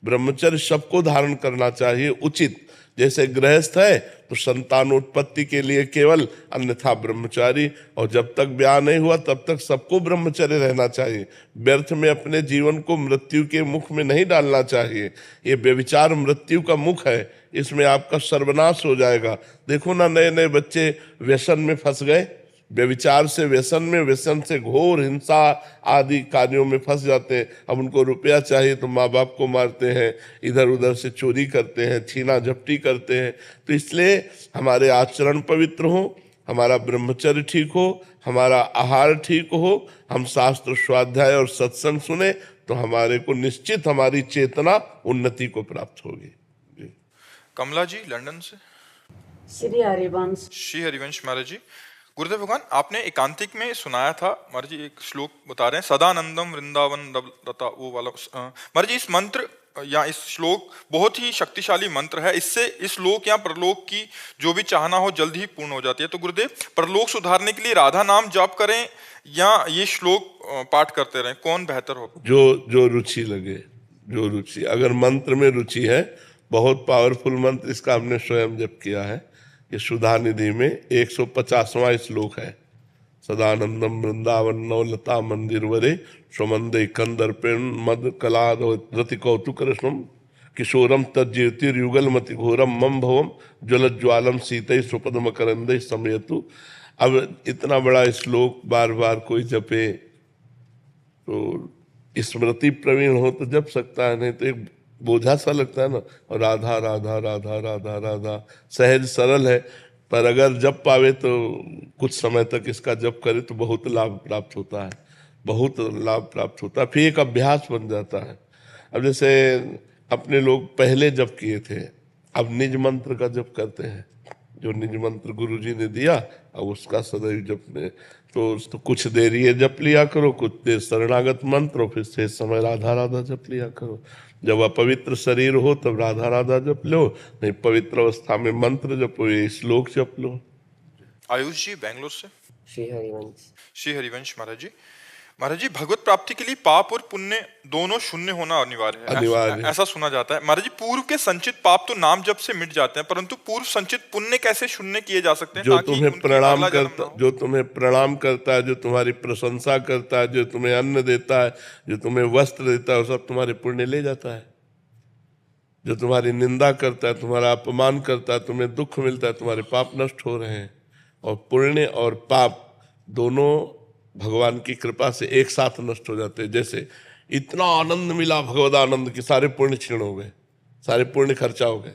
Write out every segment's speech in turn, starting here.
ब्रह्मचर्य सबको धारण करना चाहिए उचित। जैसे गृहस्थ है तो संतानोत्पत्ति के लिए केवल, अन्यथा ब्रह्मचारी। और जब तक ब्याह नहीं हुआ तब तक सबको ब्रह्मचर्य रहना चाहिए। व्यर्थ में अपने जीवन को मृत्यु के मुख में नहीं डालना चाहिए। ये व्यभिचार मृत्यु का मुख है, इसमें आपका सर्वनाश हो जाएगा। देखो ना, नए नए बच्चे व्यसन में फंस गए, व्यभिचार से व्यसन में, व्यसन से घोर हिंसा आदि कार्यों में फंस जाते हैं। अब उनको रुपया चाहिए तो माँ बाप को मारते हैं, इधर उधर से चोरी करते हैं, छीना झपटी करते हैं। तो इसलिए हमारे आचरण पवित्र हो, हमारा ब्रह्मचर्य ठीक हो, हमारा आहार ठीक हो, हम शास्त्र स्वाध्याय और सत्संग सुने तो हमारे को निश्चित हमारी चेतना उन्नति को प्राप्त होगी। कमला जी लंदन से। श्री हरिवंश। श्री हरिवंश महाराज जी, गुरुदेव भगवान, आपने एकांतिक में सुनाया था महाराज जी, एक श्लोक बता रहे हैं, सदानंदम वृंदावन लता, वो वाला महाराज जी। इस मंत्र या इस श्लोक बहुत ही शक्तिशाली मंत्र है। इससे इस लोक या परलोक की जो भी चाहना हो जल्द ही पूर्ण हो जाती है। तो गुरुदेव, परलोक सुधारने के लिए राधा नाम जाप करें या ये श्लोक पाठ करते रहें, कौन बेहतर हो? जो रुचि लगे, जो रुचि। अगर मंत्र में रुचि है, बहुत पावरफुल मंत्र, इसका हमने स्वयं जप किया है। ये सुधा निधि में 150वां श्लोक है। सदानंदम वृंदावन नवलता मंदिर वरे स्वमंदे कंदर्पेण मद कलाद रति कौतुक रश्म किशोरम तज्ज्योतिर्युगल मति घोरम मम भवम ज्वलज्वालम सीतै सुपदम करंदे समयतु। अब इतना बड़ा श्लोक बार बार कोई जपे तो स्मृति प्रवीण हो तो जप सकता है, नहीं तो एक बोझा सा लगता है ना। और राधा राधा राधा राधा राधा सहज सरल है, पर अगर जप पावे तो कुछ समय तक इसका जप करे तो बहुत लाभ प्राप्त होता है, बहुत लाभ प्राप्त होता है। फिर एक अभ्यास बन जाता है। अब जैसे अपने लोग पहले जप किए थे, अब निज मंत्र का जप करते हैं। जो निज मंत्र गुरु जी ने दिया, अब उसका सदैव जप तो कुछ देर ये जप लिया करो, कुछ देर शरणागत मंत्र, फिर से समय राधा राधा जप लिया करो। जब अपवित्र शरीर हो तब राधा राधा जप लो, नहीं पवित्र अवस्था में मंत्र जपो, ये श्लोक जप लो। आयुष जी बेंगलोर से। श्री हरिवंश। श्री हरिवंश महाराज जी, महाराज जी, भगवत प्राप्ति के लिए पाप और पुण्य दोनों शून्य होना अनिवार्य है, अनिवार्य ऐसा सुना जाता है। महाराज जी, पूर्व के संचित पाप तो नाम जप से मिट जाते हैं, परंतु पूर्व संचित पुण्य कैसे शून्य किए जा सकते हैं? जो तुम्हें प्रणाम करता, जो तुम्हें प्रणाम करता है, जो तुम्हारी प्रशंसा करता है, जो तुम्हें अन्न देता है, जो तुम्हें वस्त्र देता है, वो सब तुम्हारे पुण्य ले जाता है। जो तुम्हारी निंदा करता है, तुम्हारा अपमान करता है, तुम्हें दुख मिलता है, तुम्हारे पाप नष्ट हो रहे हैं। और पुण्य और पाप दोनों भगवान की कृपा से एक साथ नष्ट हो जाते हैं। जैसे इतना आनंद मिला भगवद आनंद की, सारे पुण्य क्षीण हो गए, सारे पुण्य खर्चा हो गए।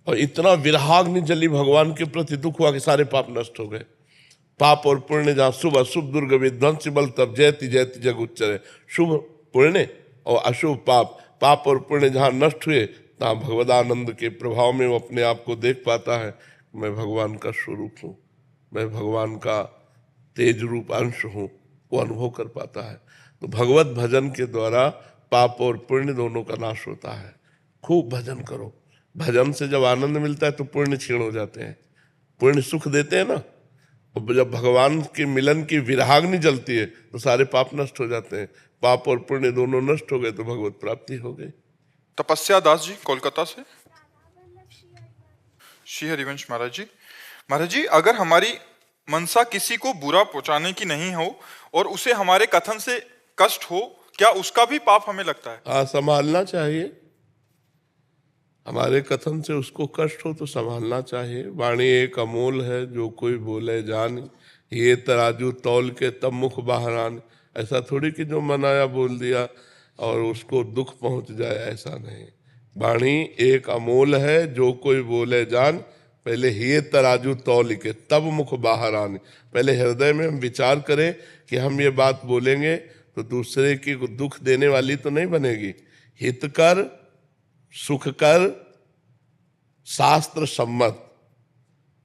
और इतना विरहाग्नि जली भगवान के प्रति दुख हुआ कि सारे पाप नष्ट हो गए। पाप और पुण्य जहाँ शुभ अशुभ दुर्ग विध्वंस बल तब जयति जयति जग उच्चरे। शुभ पुण्य और अशुभ पाप, पाप और पुण्य जहाँ नष्ट हुए तहाँ भगवदानंद के प्रभाव में वो अपने आप को देख पाता है, मैं भगवान का स्वरूप हूँ, मैं भगवान का तेज रूप अंश हूँ, वो अनुभव कर पाता है। तो भगवत भजन के द्वारा पाप और पुण्य दोनों का नाश होता है। खूब भजन करो, भजन से जब आनंद मिलता है तो पुण्य क्षीण हो जाते हैं। पुण्य सुख देते हैं ना, और जब भगवान के मिलन की विरहाग्नि जलती है तो सारे पाप नष्ट हो जाते हैं। पाप और पुण्य दोनों नष्ट हो गए तो भगवत प्राप्ति हो गई। तपस्या दास जी कोलकाता से। श्री हरिवंश महाराज जी, महाराज जी, अगर हमारी मनसा किसी को बुरा पहुंचाने की नहीं हो और उसे हमारे कथन से कष्ट हो, क्या उसका भी पाप हमें लगता है? हाँ, संभालना चाहिए। हमारे कथन से उसको कष्ट हो तो संभालना चाहिए। वाणी एक अमोल है, जो कोई बोले जान, ये तराजू तौल के तब मुख बाहर आन। ऐसा थोड़ी कि जो मनाया बोल दिया और उसको दुख पहुंच जाए, ऐसा नहीं। वाणी एक अमोल है, जो कोई बोले जान, पहले ये तराजू तौल के तब मुख बाहर आने। पहले हृदय में हम विचार करें कि हम ये बात बोलेंगे तो दूसरे की दुख देने वाली तो नहीं बनेगी। हित कर, सुख कर, शास्त्र सम्मत,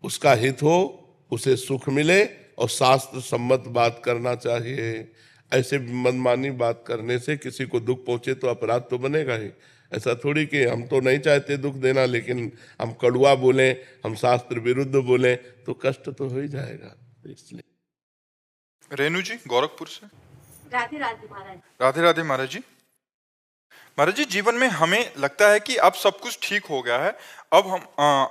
उसका हित हो, उसे सुख मिले, और शास्त्र सम्मत बात करना चाहिए। ऐसे मनमानी बात करने से किसी को दुख पहुंचे तो अपराध तो बनेगा ही। ऐसा थोड़ी कि हम तो नहीं चाहते दुख देना, लेकिन हम कड़वा बोलें, हम शास्त्र विरुद्ध बोलें तो कष्ट तो हो ही जाएगा। इसलिए रेणु जी गोरखपुर से। राधे राधे महाराज। राधे राधे महाराज जी, महाराज जी, जीवन में हमें लगता है कि अब सब कुछ ठीक हो गया है, अब हम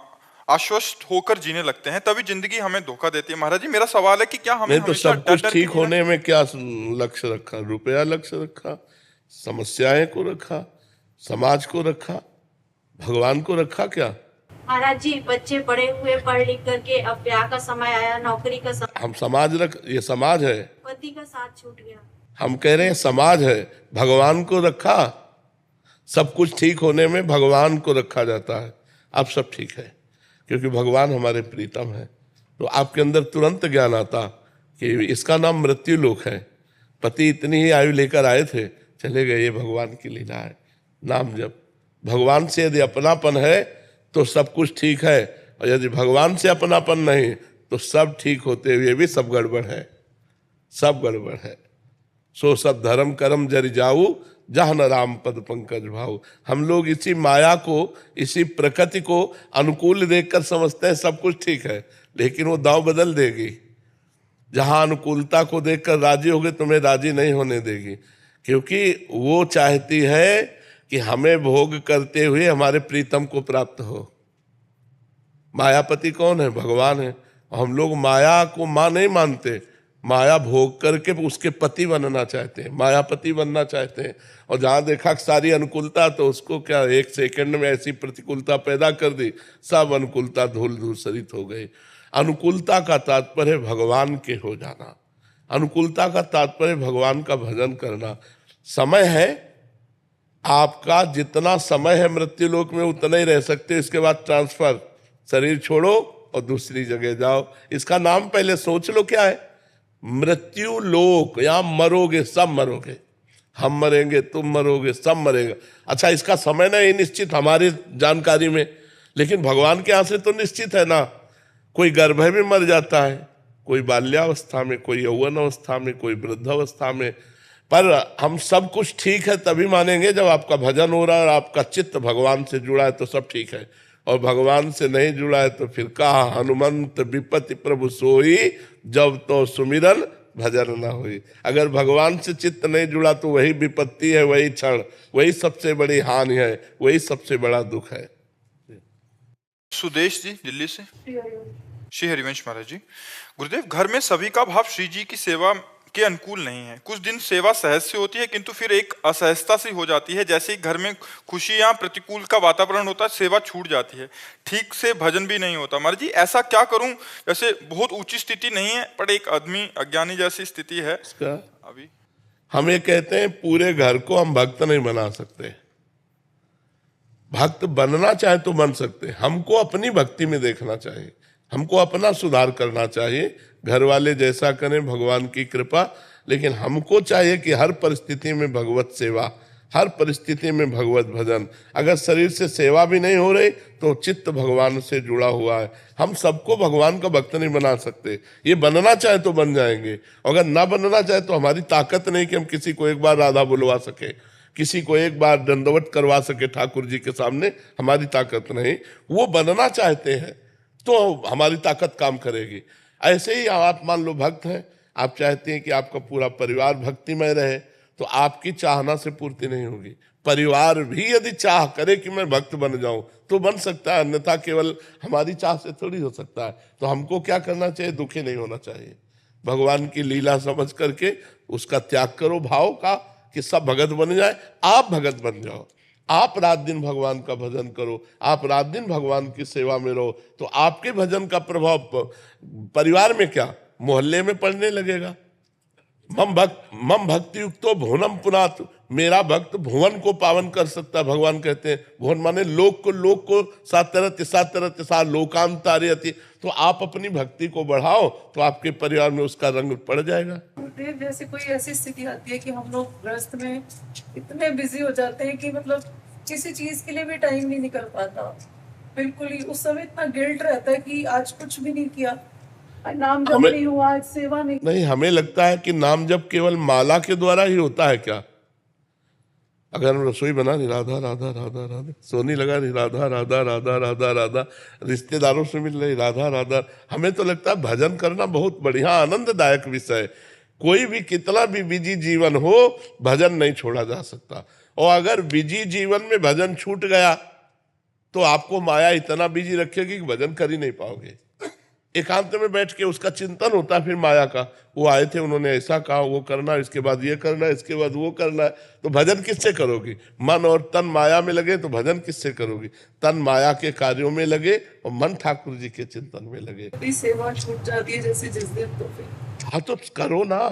आश्वस्त होकर जीने लगते हैं, तभी जिंदगी हमें धोखा देती है। महाराज जी, मेरा सवाल है कि क्या हमें नहीं तो हमेशा सब कुछ डर के ठीक जीना होने में क्या लक्ष्य रखा? रुपया लक्ष्य रखा, समस्याएं को रखा, समाज को रखा, भगवान को रखा क्या? महाराज जी, बच्चे बड़े हुए, पढ़ लिख करके अब ब्याह का समय आया, नौकरी का समय, हम समाज ये समाज है, पति का साथ छूट गया। हम कह रहे हैं समाज है, भगवान को रखा। सब कुछ ठीक होने में भगवान को रखा जाता है। अब सब ठीक है क्योंकि भगवान हमारे प्रीतम है। तो आपके अंदर तुरंत ज्ञान आता कि इसका नाम मृत्यु लोक है। पति इतनी ही आयु लेकर आए थे, चले गए, ये भगवान की लीला है। नाम जब भगवान से यदि अपनापन है तो सब कुछ ठीक है, और यदि भगवान से अपनापन नहीं तो सब ठीक होते हुए भी सब गड़बड़ है, सब गड़बड़ है। सो सब धर्म कर्म जरि जाऊ, जहाँ न राम पद पंकज भाऊ। हम लोग इसी माया को, इसी प्रकृति को अनुकूल देखकर समझते हैं सब कुछ ठीक है, लेकिन वो दाव बदल देगी। जहाँ अनुकूलता को देखकर राजी होगे, तुम्हें राजी नहीं होने देगी, क्योंकि वो चाहती है कि हमें भोग करते हुए हमारे प्रीतम को प्राप्त हो। मायापति कौन है? भगवान है। और हम लोग माया को माँ नहीं मानते, माया भोग करके उसके पति बनना चाहते हैं, मायापति बनना चाहते हैं। और जहाँ देखा सारी अनुकूलता, तो उसको क्या एक सेकंड में ऐसी प्रतिकूलता पैदा कर दी, सब अनुकूलता धूल धूसरित हो गई। अनुकूलता का तात्पर्य भगवान के हो जाना, अनुकूलता का तात्पर्य भगवान का भजन करना। समय है आपका, जितना समय है मृत्यु लोक में उतना ही रह सकते, इसके बाद ट्रांसफर, शरीर छोड़ो और दूसरी जगह जाओ। इसका नाम पहले सोच लो क्या है? मृत्यु लोक। यहां मरोगे, सब मरोगे, हम मरेंगे, तुम मरोगे, सब मरेगा। अच्छा, इसका समय नहीं निश्चित हमारी जानकारी में, लेकिन भगवान के यहां से तो निश्चित है ना। कोई गर्भ में मर जाता है, कोई बाल्यावस्था में, कोई यौवन अवस्था में, कोई वृद्धावस्था में। पर हम सब कुछ ठीक है तभी मानेंगे जब आपका भजन हो रहा है और आपका चित्त भगवान से जुड़ा है, तो सब ठीक है। और भगवान से नहीं जुड़ा है तो फिर कहा हनुमंत विपत्ति प्रभु सोई, जब तो सुमिरन भजन न हुई। अगर भगवान से चित्त नहीं जुड़ा तो वही विपत्ति है, वही क्षण, वही सबसे बड़ी हानि है, वही सबसे बड़ा दुख है। सुदेश जी दिल्ली से। श्री हरिवंश महाराज जी, गुरुदेव, घर में सभी का भाव श्री जी की सेवा के अनुकूल नहीं है। कुछ दिन सेवा सहज से होती है, किंतु फिर एक असहजता सी हो जाती है। जैसे ही घर में खुशी या प्रतिकूल का वातावरण होता है, सेवा छूट जाती है, ठीक से भजन भी नहीं होता। महाराज जी, ऐसा क्या करूं? जैसे बहुत ऊंची स्थिति नहीं है, पर एक आदमी अज्ञानी जैसी स्थिति है अभी। हम ये कहते हैं पूरे घर को हम भक्त नहीं बना सकते। भक्त बनना चाहे तो बन सकते, हमको अपनी भक्ति में देखना चाहिए, हमको अपना सुधार करना चाहिए। घर वाले जैसा करें, भगवान की कृपा, लेकिन हमको चाहिए कि हर परिस्थिति में भगवत सेवा, हर परिस्थिति में भगवत भजन। अगर शरीर से सेवा भी नहीं हो रही तो चित्त भगवान से जुड़ा हुआ है। हम सबको भगवान का भक्त नहीं बना सकते। ये बनना चाहे तो बन जाएंगे, अगर ना बनना चाहे तो हमारी ताकत नहीं कि हम किसी को एक बार राधा बुलवा सके, किसी को एक बार दंडवत करवा सके ठाकुर जी के सामने, हमारी ताकत नहीं। वो बनना चाहते हैं तो हमारी ताकत काम करेगी। ऐसे ही आप मान लो भक्त हैं, आप चाहते हैं कि आपका पूरा परिवार भक्तिमय रहे, तो आपकी चाहना से पूर्ति नहीं होगी। परिवार भी यदि चाह करे कि मैं भक्त बन जाऊं तो बन सकता है, अन्यथा केवल हमारी चाह से थोड़ी हो सकता है। तो हमको क्या करना चाहिए? दुखी नहीं होना चाहिए। भगवान की लीला समझ करके उसका त्याग करो भाव का, कि सब भगत बन जाए, आप भगत बन जाओ। आप रात दिन भगवान का भजन करो, आप रात दिन भगवान की सेवा में रहो, तो आपके भजन का प्रभाव परिवार में क्या, मोहल्ले में पड़ने लगेगा। मम भक्ति युक्तो भुवनम पुनात, मेरा भक्त भुवन को पावन कर सकता है। भगवान कहते हैं भुवन माने लोक को सातरत लोकांतारयति। तो आप अपनी भक्ति को बढ़ाओ तो आपके परिवार में उसका रंग पड़ जाएगा। जैसे कोई ऐसी स्थिति आती है कि हम लोग गृहस्थ में इतने बिजी हो जाते हैं कि मतलब किसी चीज के लिए भी टाइम नहीं निकल पाता, बिल्कुल ही। उस समय इतना गिल्ट रहता है कि आज कुछ भी नहीं किया, नाम जप नहीं हुआ, आज सेवा नहीं। हमें लगता है कि नाम जप केवल माला के द्वारा ही होता है क्या? अगर हम रसोई बना रही राधा राधा राधा राधा, सोनी लगा रही राधा राधा राधा राधा राधा, रिश्तेदारों से मिल रही राधा राधा, हमें तो लगता है भजन करना बहुत बढ़िया आनंददायक विषय है। कोई भी कितना भी बिजी जीवन हो, भजन नहीं छोड़ा जा सकता। और अगर बिजी जीवन में भजन छूट गया तो आपको माया इतना बिजी रखेगी कि भजन कर ही नहीं पाओगे। एकांत में बैठ के उसका चिंतन होता है फिर माया का, वो आए थे उन्होंने ऐसा कहा, वो करना, इसके बाद ये करना, इसके बाद वो करना है, तो भजन किससे करोगी? मन और तन माया में लगे तो भजन किससे करोगी? तन माया के कार्यों में लगे और मन ठाकुर जी के चिंतन में लगे। अपनी सेवा छूट जाती है जैसे जिस दिन, तो फिर हाँ तो करो ना,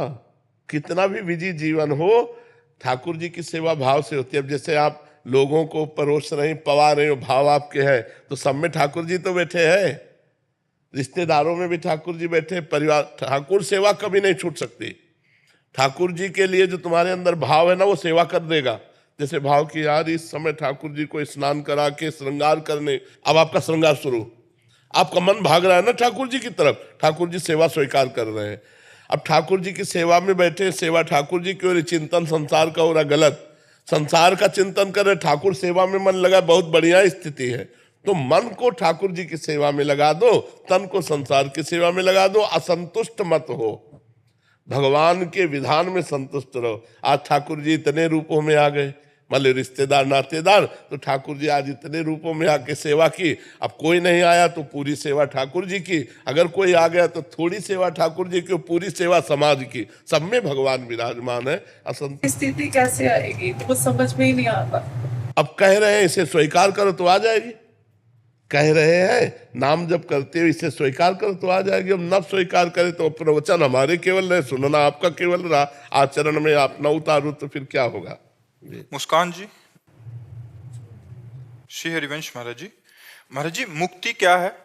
कितना भी बिजी जीवन हो ठाकुर जी की सेवा भाव से होती है। अब जैसे आप लोगों को परोस रहे, पवा रहे हो, भाव आपके है, तो सब में ठाकुर जी तो बैठे हैं, रिश्तेदारों में भी ठाकुर जी बैठे, परिवार, ठाकुर सेवा कभी नहीं छूट सकती। ठाकुर जी के लिए जो तुम्हारे अंदर भाव है ना, वो सेवा कर देगा। जैसे भाव की यार इस समय ठाकुर जी को स्नान करा के श्रृंगार करने, अब आपका श्रृंगार शुरू, आपका मन भाग रहा है ना ठाकुर जी की तरफ, ठाकुर जी सेवा स्वीकार कर रहे हैं। अब ठाकुर जी की सेवा में बैठे, सेवा ठाकुर जी की, और चिंतन संसार का हो रहा गलत, संसार का चिंतन कर रहे, ठाकुर सेवा में मन लगा, बहुत बढ़िया स्थिति है। तो मन को ठाकुर जी की सेवा में लगा दो, तन को संसार की सेवा में लगा दो, असंतुष्ट मत हो, भगवान के विधान में संतुष्ट रहो। आज ठाकुर जी इतने रूपों में आ गए, मान रिश्तेदार नातेदार, तो ठाकुर जी आज इतने रूपों में आके सेवा की। अब कोई नहीं आया तो पूरी सेवा ठाकुर जी की, अगर कोई आ गया तो थोड़ी सेवा ठाकुर जी की, पूरी सेवा समाज की, सब में भगवान विराजमान है। असंतुष्ट स्थिति कैसे आएगी तो वो समझ में ही नहीं आता। अब कह रहे हैं इसे स्वीकार करो तो आ जाएगी, कह रहे हैं नाम जब करते हो इसे स्वीकार करो तो आ जाएगी। अब न स्वीकार करे तो प्रवचन हमारे केवल रहे, सुनना आपका केवल रहा, आचरण में आप न उतारो तो फिर क्या होगा? मुस्कान जी। श्री हरिवंश महाराज जी। महाराज जी, मुक्ति क्या है?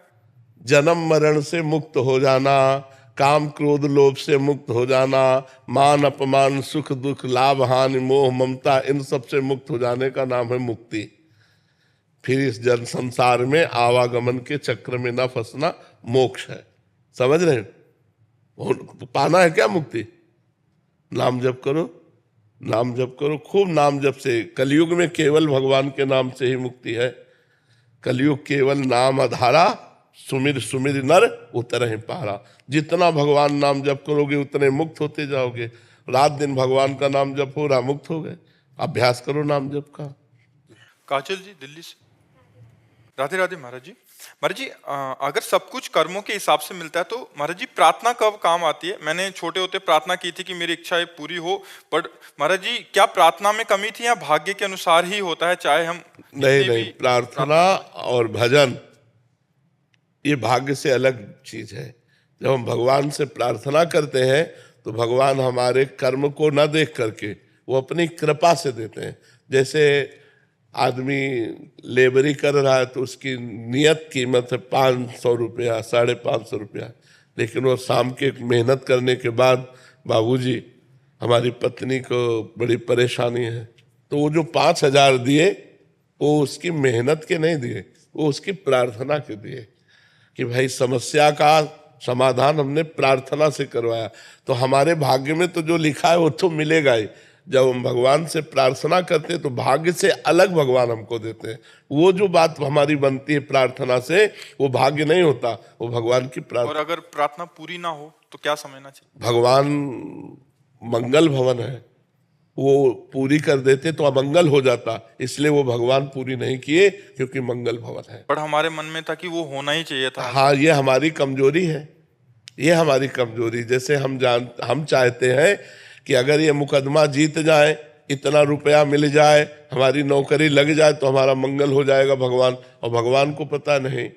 जन्म मरण से मुक्त हो जाना, काम क्रोध लोभ से मुक्त हो जाना, मान अपमान सुख दुख लाभ हानि मोह ममता, इन सब से मुक्त हो जाने का नाम है मुक्ति। फिर इस जन संसार में आवागमन के चक्र में न फंसना मोक्ष है। समझ रहे हैं? पाना है क्या मुक्ति? नाम जप करो, नाम जप करो, खूब नाम जप से। कलयुग में केवल भगवान के नाम से ही मुक्ति है। कलयुग केवल नाम आधारा, सुमिर सुमिर नर उतरहि पारा। जितना भगवान नाम जप करोगे उतने मुक्त होते जाओगे। रात दिन भगवान का नाम जप हो रहा, मुक्त हो गए। अभ्यास करो नाम जप का। काजल जी दिल्ली से। राधे राधे महाराज जी। महाराज जी, अगर सब कुछ कर्मों के हिसाब से मिलता है तो महाराज जी प्रार्थना कब काम आती है? मैंने छोटे होते प्रार्थना की थी कि मेरी इच्छाएं पूरी हो, पर महाराज जी क्या प्रार्थना में कमी थी या भाग्य के अनुसार ही होता है? चाहे हम नहीं, प्रार्थना और भजन ये भाग्य से अलग चीज है। जब हम भगवान से प्रार्थना करते हैं तो भगवान हमारे कर्म को न देख करके वो अपनी कृपा से देते हैं। जैसे आदमी लेबरी कर रहा है तो उसकी नियत कीमत है 500 रुपया, 550 रुपया, लेकिन वो शाम के मेहनत करने के बाद, बाबूजी हमारी पत्नी को बड़ी परेशानी है, तो वो जो 5000 दिए वो उसकी मेहनत के नहीं दिए, वो उसकी प्रार्थना के दिए कि भाई समस्या का समाधान हमने प्रार्थना से करवाया। तो हमारे भाग्य में तो जो लिखा है वो तो मिलेगा ही। जब हम भगवान से प्रार्थना करते हैं तो भाग्य से अलग भगवान हमको देते हैं। वो जो बात हमारी बनती है प्रार्थना से, वो भाग्य नहीं होता, वो भगवान की प्रार्थना। और अगर प्रार्थना पूरी ना हो तो क्या समझना चाहिए? भगवान मंगल भवन है, वो पूरी कर देते तो अमंगल हो जाता, इसलिए वो भगवान पूरी नहीं किए क्योंकि मंगल भवन है। पर हमारे मन में था कि वो होना ही चाहिए था। हाँ, ये हमारी कमजोरी है, ये हमारी कमजोरी। जैसे हम चाहते हैं कि अगर ये मुकदमा जीत जाए, इतना रुपया मिल जाए, हमारी नौकरी लग जाए तो हमारा मंगल हो जाएगा भगवान। और भगवान को पता नहीं,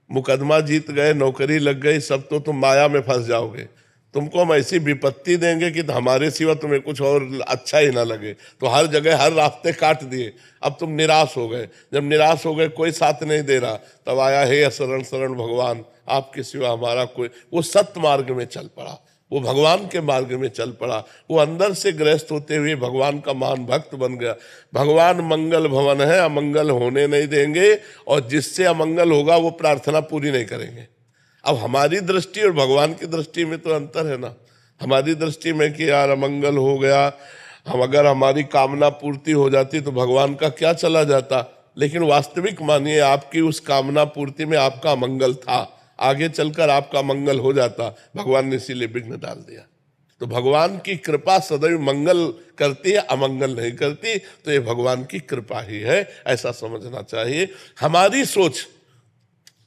मुकदमा जीत गए, नौकरी लग गई, सब तो तुम माया में फंस जाओगे। तुमको हम ऐसी विपत्ति देंगे कि हमारे सिवा तुम्हें कुछ और अच्छा ही ना लगे। तो हर जगह हर रास्ते काट दिए, अब तुम निराश हो गए। जब निराश हो गए, कोई साथ नहीं दे रहा, तब आया हे शरण शरण भगवान, आपके सिवा हमारा कोई। वो सत्य मार्ग में चल पड़ा, वो भगवान के मार्ग में चल पड़ा, वो अंदर से ग्रस्त होते हुए भगवान का महान भक्त बन गया। भगवान मंगल भवन है, अमंगल होने नहीं देंगे, और जिससे अमंगल होगा वो प्रार्थना पूरी नहीं करेंगे। अब हमारी दृष्टि और भगवान की दृष्टि में तो अंतर है ना। हमारी दृष्टि में कि यार अमंगल हो गया, हम अगर हमारी कामना पूर्ति हो जाती तो भगवान का क्या चला जाता। लेकिन वास्तविक मानिए आपकी उस कामना पूर्ति में आपका अमंगल था, आगे चलकर आपका मंगल हो जाता, भगवान ने इसीलिए विघ्न डाल दिया। तो भगवान की कृपा सदैव मंगल करती है, अमंगल नहीं करती। तो ये भगवान की कृपा ही है, ऐसा समझना चाहिए। हमारी सोच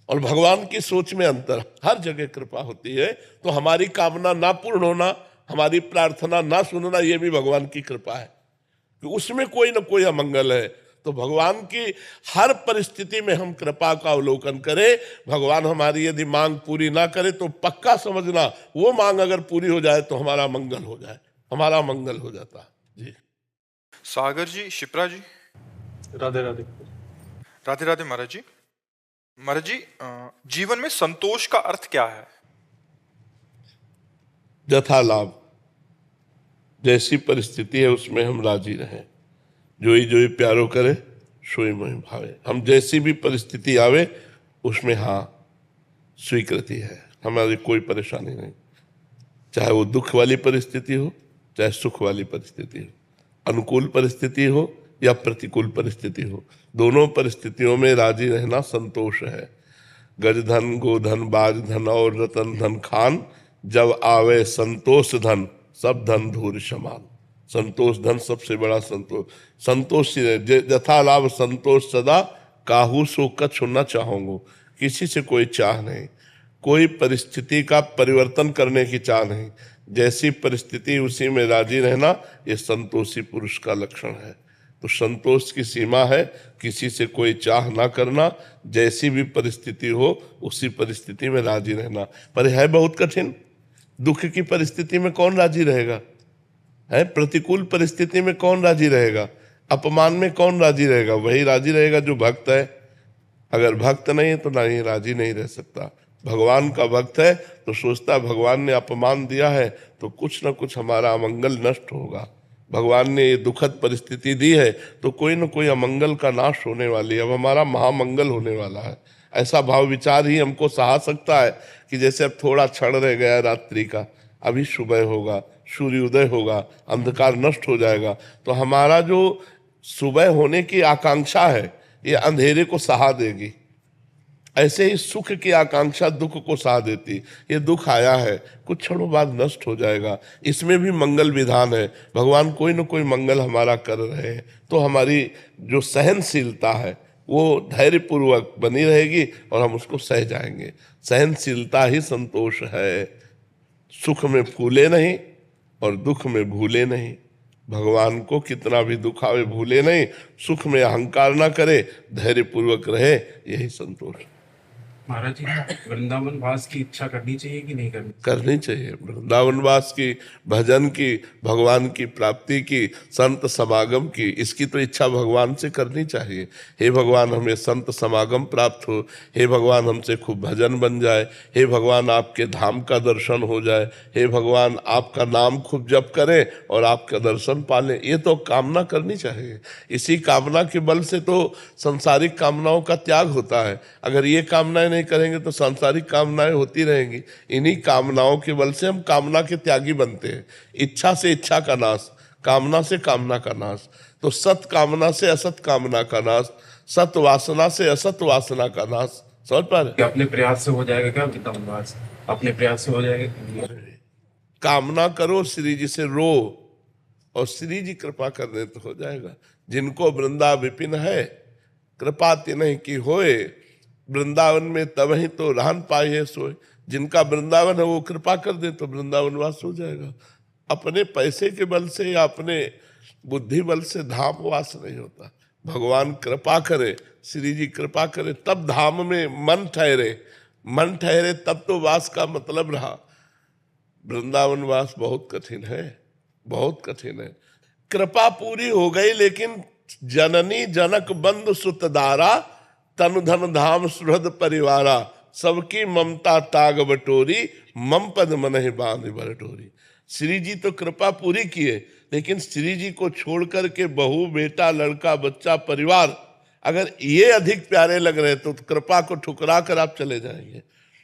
और भगवान की सोच में अंतर, हर जगह कृपा होती है। तो हमारी कामना ना पूर्ण होना, हमारी प्रार्थना ना सुनना, ये भी भगवान की कृपा है कि उसमें कोई ना कोई अमंगल है। तो भगवान की हर परिस्थिति में हम कृपा का अवलोकन करें। भगवान हमारी यदि मांग पूरी ना करे तो पक्का समझना वो मांग अगर पूरी हो जाए तो हमारा मंगल हो जाए, हमारा मंगल हो जाता है। जी सागर जी, शिप्रा जी, राधे राधे। राधे राधे महाराज जी। महाराज जी, जीवन में संतोष का अर्थ क्या है? यथा लाभ, जैसी परिस्थिति है उसमें हम राजी रहें। जोई प्यारो करे सोई मोहि भावे। हम जैसी भी परिस्थिति आवे उसमें हाँ स्वीकृति है, हमारी कोई परेशानी नहीं। चाहे वो दुख वाली परिस्थिति हो, चाहे सुख वाली परिस्थिति हो, अनुकूल परिस्थिति हो या प्रतिकूल परिस्थिति हो, दोनों परिस्थितियों में राजी रहना संतोष है। गज धन गोधन बाज धन और रतन धन खान, जब आवे संतोष धन सब धन धूर समान। संतोष धन सबसे बड़ा संतोष। संतोष यथा लाभ संतोष सदा, काहू सो कछु न चाहूंगो। किसी से कोई चाह नहीं, कोई परिस्थिति का परिवर्तन करने की चाह नहीं। जैसी परिस्थिति उसी में राजी रहना, ये संतोषी पुरुष का लक्षण है। तो संतोष की सीमा है किसी से कोई चाह ना करना, जैसी भी परिस्थिति हो उसी परिस्थिति में राजी रहना। पर है बहुत कठिन। दुख की परिस्थिति में कौन राजी रहेगा? है प्रतिकूल परिस्थिति में कौन राजी रहेगा? अपमान में कौन राजी रहेगा? वही राजी रहेगा जो भक्त है। अगर भक्त नहीं है तो नहीं, राजी नहीं रह सकता। भगवान का भक्त है तो सोचता है भगवान ने अपमान दिया है तो कुछ ना कुछ हमारा अमंगल नष्ट होगा। भगवान ने ये दुखद परिस्थिति दी है तो कोई ना कोई अमंगल का नाश होने वाली है, अब हमारा महामंगल होने वाला है। ऐसा भाव विचार ही हमको सहा सकता है कि जैसे अब थोड़ा क्षण रह गया रात्रि का, अभी सुबह होगा, सूर्योदय होगा, अंधकार नष्ट हो जाएगा। तो हमारा जो सुबह होने की आकांक्षा है ये अंधेरे को सहा देगी। ऐसे ही सुख की आकांक्षा दुख को सहा देती। ये दुख आया है, कुछ क्षणों बाद नष्ट हो जाएगा, इसमें भी मंगल विधान है। भगवान कोई ना कोई मंगल हमारा कर रहे हैं। तो हमारी जो सहनशीलता है वो धैर्यपूर्वक बनी रहेगी और हम उसको सह जाएंगे। सहनशीलता ही संतोष है। सुख में फूले नहीं और दुख में भूले नहीं। भगवान को कितना भी दुख आवे भूले नहीं, सुख में अहंकार ना करे, धैर्यपूर्वक रहे, यही संतोष। महाराज जी, वृंदावन वास की इच्छा करनी चाहिए कि नहीं करनी चाहिए। वृंदावन वास की, भजन की, भगवान की प्राप्ति की, संत समागम की, इसकी तो इच्छा भगवान से करनी चाहिए। हे भगवान हमें संत समागम प्राप्त हो, हे भगवान हमसे खूब भजन बन जाए, हे भगवान आपके धाम का दर्शन हो जाए, हे भगवान आपका नाम खूब जप करें और आपका दर्शन पालें। ये तो कामना करनी चाहिए। इसी कामना के बल से तो सांसारिक कामनाओं का त्याग होता है। अगर ये कामनाएं नहीं करेंगे तो सांसारिक कामनाएं होती रहेंगी। इन्हीं कामनाओं के बल से हम कामना के त्यागी बनते हैं। इच्छा से इच्छा का नाश, कामना से कामना का नाश। तो सत कामना से असत कामना का नाश, सत वासना से असत वासना का नाश। समझ पा रहे? अपने प्रयास से हो जाएगा क्या वृंदावन वास? अपने प्रयास से हो जाएगा? कामना करो, श्री जी से रो और श्री जी कृपा कर दे तो हो जाएगा। जिनको वृंदा विपिन है, कृपा तिन्हि की होए, वृंदावन में तब ही तो रहन पाए है सोए। जिनका वृंदावन है वो कृपा कर दे तो वृंदावन वास हो जाएगा। अपने पैसे के बल से या अपने बुद्धि बल से धाम वास नहीं होता। भगवान कृपा करे, श्री जी कृपा करे, तब धाम में मन ठहरे। मन ठहरे तब तो वास का मतलब रहा। वृंदावन वास बहुत कठिन है, बहुत कठिन है। कृपा पूरी हो गई लेकिन जननी जनक बंधु सुतदारा, तनु धन धाम सुहृद परिवारा, सबकी ममता ताग बटोरी, मम पद मनहि बांध बरटोरी। श्री जी तो कृपा पूरी किए लेकिन श्री जी को छोड़ करके बहू, बेटा, लड़का, बच्चा, परिवार अगर ये अधिक प्यारे लग रहे तो कृपा को ठुकरा कर आप चले जाएंगे।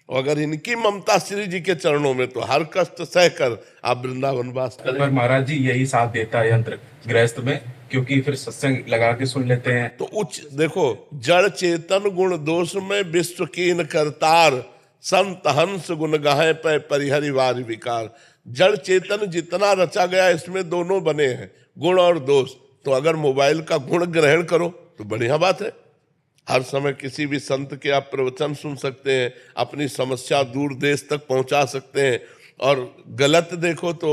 और अगर इनकी ममता श्री जी के चरणों में तो हर कष्ट सहकर आप वृंदावन वास करें। पर महाराज जी यही साथ देता है यंत्र गृहस्थ में, क्योंकि फिर सत्संग लगा के सुन लेते हैं। तो उच्च देखो, जड़ चेतन गुण दोष में विश्व कीन करतार, संत हंस गुण गाहे पे परिहरि वार विकार। जड़ चेतन जितना रचा गया इसमें दोनों बने हैं, गुण और दोष। तो अगर मोबाइल का गुण ग्रहण करो तो बढ़िया बात है। हर समय किसी भी संत के आप प्रवचन सुन सकते हैं, अपनी समस्या दूर देश तक पहुंचा सकते हैं, और गलत देखो तो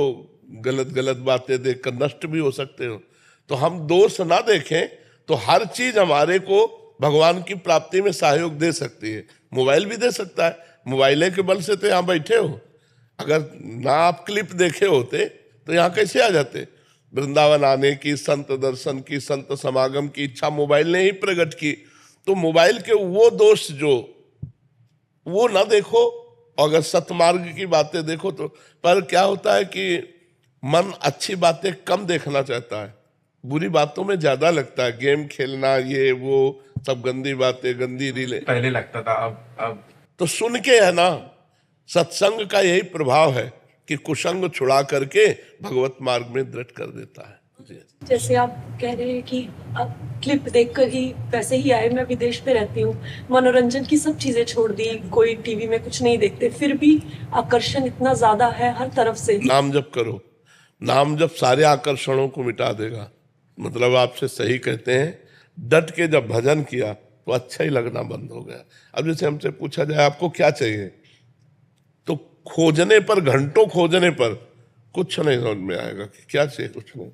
गलत गलत बातें देखकर नष्ट भी हो सकते हो। तो हम दोष ना देखें तो हर चीज हमारे को भगवान की प्राप्ति में सहयोग दे सकती है। मोबाइल भी दे सकता है, मोबाइल के बल से तो यहाँ बैठे हो। अगर ना आप क्लिप देखे होते तो यहाँ कैसे आ जाते? वृंदावन आने की, संत दर्शन की, संत समागम की इच्छा मोबाइल ने ही प्रकट की। तो मोबाइल के वो दोष जो वो ना देखो, अगर सतमार्ग की बातें देखो तो। पर क्या होता है कि मन अच्छी बातें कम देखना चाहता है, बुरी बातों में ज्यादा लगता है। गेम खेलना, ये वो सब गंदी बातें, गंदी रीलें पहले लगता था, अब तो सुन के है ना। सत्संग का यही प्रभाव है कि कुसंग छुड़ा करके भगवत मार्ग में दृढ़ कर देता है। जैसे आप कह रहे हैं कि आप क्लिप देखकर ही वैसे ही आए, मैं विदेश में रहती हूँ, मनोरंजन की सब चीजें छोड़ दी, कोई टीवी में कुछ नहीं देखते, फिर भी आकर्षण इतना ज्यादा है हर तरफ से। नाम जप करो, नाम जप सारे आकर्षणों को मिटा देगा। मतलब आपसे सही कहते हैं, डट के जब भजन किया तो अच्छा ही लगना बंद हो गया। अब जैसे हमसे पूछा जाए आपको क्या चाहिए, तो खोजने पर, घंटों खोजने पर कुछ नहीं समझ में आएगा कि क्या चाहिए, कुछ नहीं।